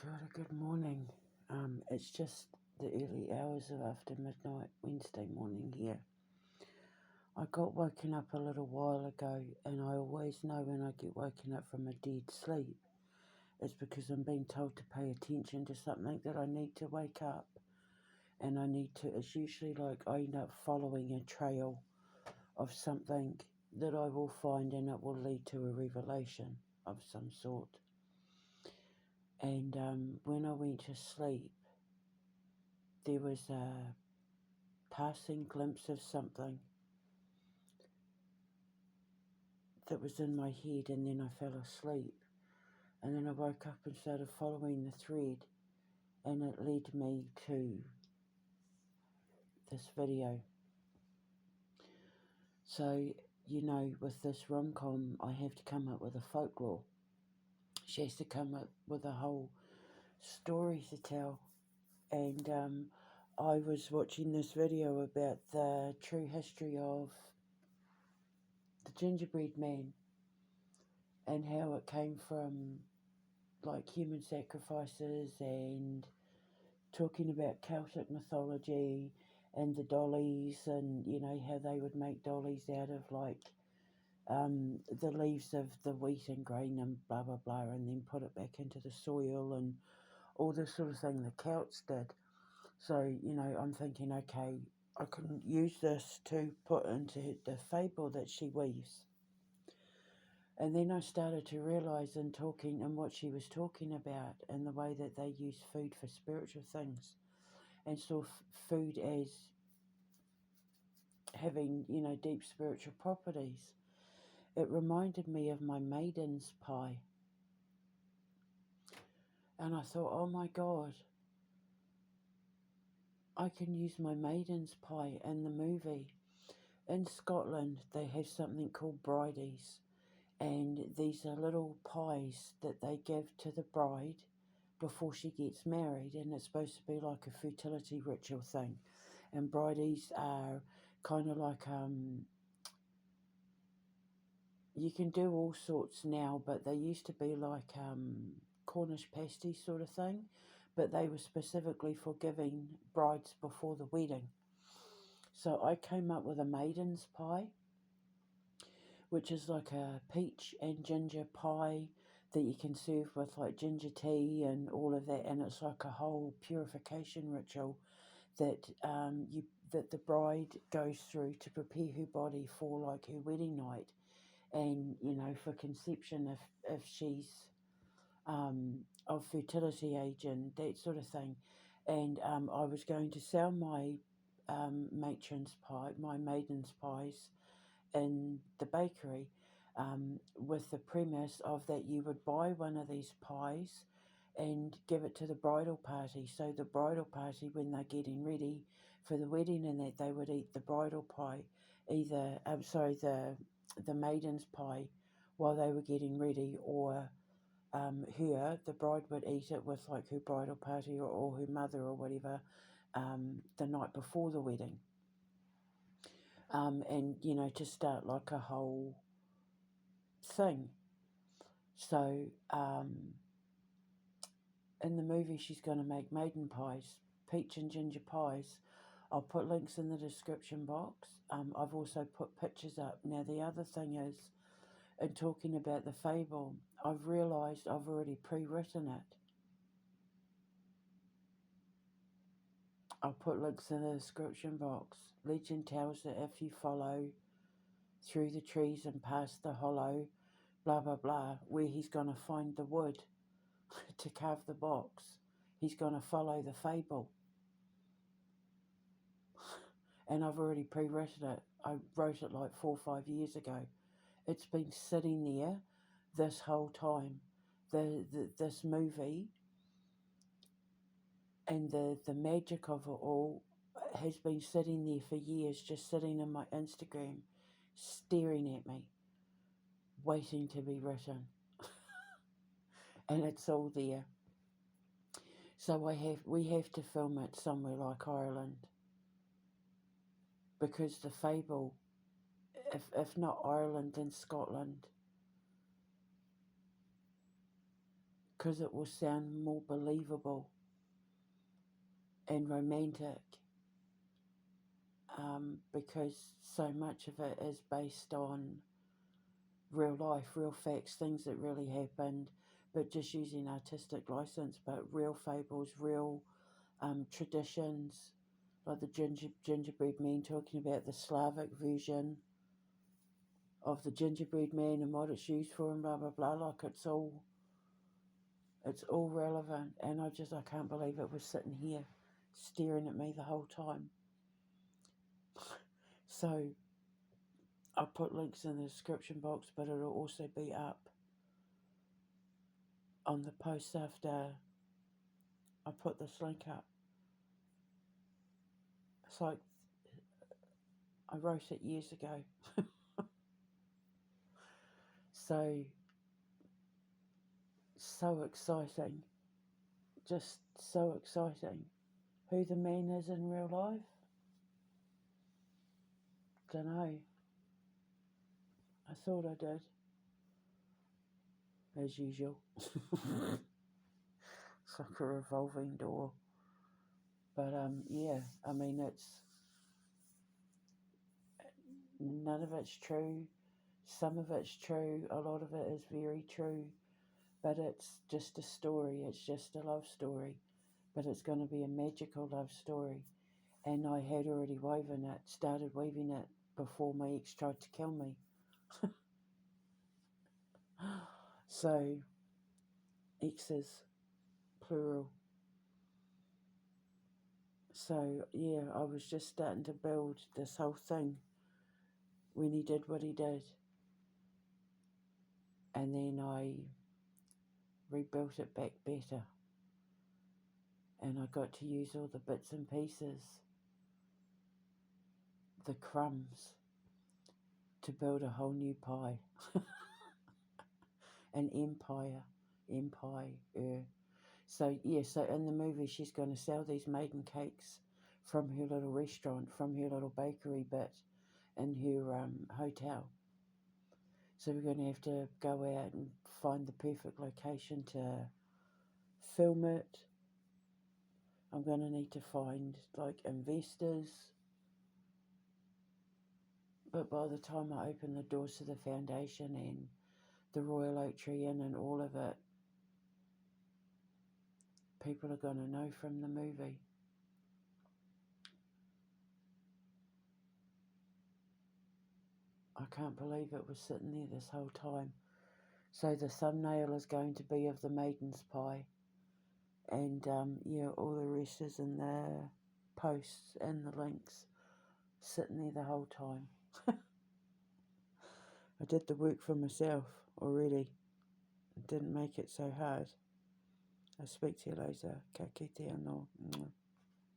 Kia ora, good morning. It's just the early hours of after midnight Wednesday morning here. I got woken up a little while ago, and I always know when I get woken up from a dead sleep, it's because I'm being told to pay attention to something that I need to wake up, and it's usually like I end up following a trail of something that I will find, and it will lead to a revelation of some sort. And when I went to sleep, there was a passing glimpse of something that was in my head, and then I fell asleep. And then I woke up and started following the thread, and it led me to this video. So, with this RomCom, I have to come up with a folklore. She has to come up with a whole story to tell. And I was watching this video about the true history of the gingerbread man and how it came from like human sacrifices, and talking about Celtic mythology and the dollies, and how they would make dollies out of like the leaves of the wheat and grain and blah blah blah, and then put it back into the soil and all this sort of thing the Celts did. So I'm thinking, okay, I can use this to put into the fable that she weaves. And then I started to realise in talking and what she was talking about, and the way that they use food for spiritual things, and saw food as having, deep spiritual properties. It reminded me of my maiden's pie. And I thought, oh my God, I can use my maiden's pie in the movie. In Scotland, they have something called bridies. And these are little pies that they give to the bride before she gets married, and it's supposed to be like a fertility ritual thing. And bridies are kind of like you can do all sorts now, but they used to be like Cornish pasties sort of thing, but they were specifically for giving brides before the wedding. So I came up with a maiden's pie, which is like a peach and ginger pie that you can serve with like ginger tea and all of that, and it's like a whole purification ritual that that the bride goes through to prepare her body for like her wedding night, and for conception if she's of fertility age and that sort of thing. And I was going to sell my matron's pie, my maiden's pies, in the bakery, with the premise of that you would buy one of these pies and give it to the bridal party. So the bridal party, when they're getting ready for the wedding and that, they would eat the bridal pie, the maiden's pie, while they were getting ready, or the bride would eat it with like her bridal party, or her mother or whatever, the night before the wedding. And to start like a whole thing. So in the movie, she's going to make maiden pies, peach and ginger pies. I'll put links in the description box. I've also put pictures up. Now the other thing is, in talking about the fable, I've realised I've already pre-written it. I'll put links in the description box. Legend tells that if you follow through the trees and past the hollow, blah blah blah, where he's going to find the wood to carve the box, he's going to follow the fable. And I've already pre-written it. I wrote it like 4 or 5 years ago. It's been sitting there this whole time. This movie and the magic of it all has been sitting there for years, just sitting in my Instagram, staring at me, waiting to be written. And it's all there. So we have to film it somewhere like Ireland, because the fable, if not Ireland, then Scotland. because it will sound more believable and romantic, because so much of it is based on real life, real facts, things that really happened, but just using artistic license, but real fables, real traditions, like the gingerbread man, talking about the Slavic version of the gingerbread man and what it's used for and blah blah blah. Like it's all relevant, and I can't believe it was sitting here staring at me the whole time. So I'll put links in the description box, but it'll also be up on the post after I put this link up. It's like I wrote it years ago. So exciting. Just so exciting. Who the man is in real life? Dunno. I thought I did. As usual. It's like a revolving door. But yeah, I mean, it's none of it's true. Some of it's true. A lot of it is very true. But it's just a story. It's just a love story. But it's going to be a magical love story. And I had already started weaving it before my ex tried to kill me. So, exes, plural. So, yeah, I was just starting to build this whole thing when he did what he did. And then I rebuilt it back better. And I got to use all the bits and pieces, the crumbs, to build a whole new pie. An empire. So, yeah, so in the movie, she's going to sell these maiden cakes from her little restaurant, from her little bakery bit in her hotel. So we're going to have to go out and find the perfect location to film it. I'm going to need to find, like, investors. But by the time I open the doors to the foundation and the Royal Oak Tree Inn and all of it, people are going to know from the movie. I can't believe it was sitting there this whole time. So the thumbnail is going to be of the maiden's pie. And yeah, all the rest is in the posts and the links, sitting there the whole time. I did the work for myself already. It didn't make it so hard. I'll speak to you later. Ka kite anō.